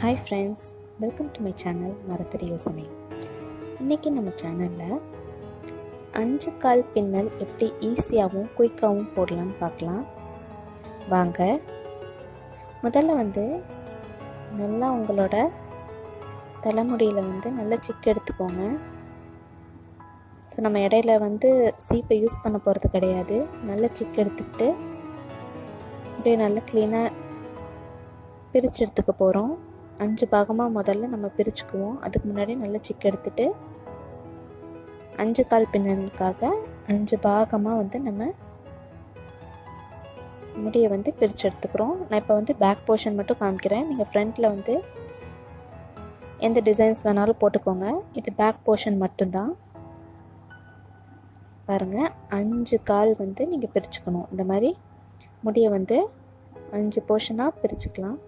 Hi friends, welcome to my channel மரத்தடி யோசனை. இன்றைக்கி நம்ம சேனலில் 5 கால் பின்னல் எப்படி ஈஸியாகவும் குயிக்காகவும் போடலான்னு பார்க்கலாம் வாங்க. முதல்ல நல்லா உங்களோட தலைமுடியில் நல்லா சிக்கு எடுத்துக்கோங்க. ஸோ நம்ம இடையில சீப்பை யூஸ் பண்ண போகிறது கிடையாது. நல்லா சிக்கு எடுத்துக்கிட்டு அப்படியே நல்லா க்ளீனாக பிரித்து எடுத்துக்க போகிறோம். 5 பாகமாக முதல்ல நம்ம பிரிச்சுக்குவோம். அதுக்கு முன்னாடி நல்லா சிக்கு எடுத்துகிட்டு 5 கால் பின்னலுக்காக 5 பாகமாக நம்ம முடியை பிரித்து எடுத்துக்கிறோம். நான் இப்போ பேக் போர்ஷன் மட்டும் காமிக்கிறேன். நீங்கள் ஃப்ரண்ட்டில் எந்த டிசைன்ஸ் வேணாலும் போட்டுக்கோங்க. இது பேக் போர்ஷன் மட்டும்தான். பாருங்கள், 5 கால் நீங்கள் பிரிச்சுக்கணும். இந்த மாதிரி முடியை 5 போர்ஷனாக பிரிச்சுக்கலாம்.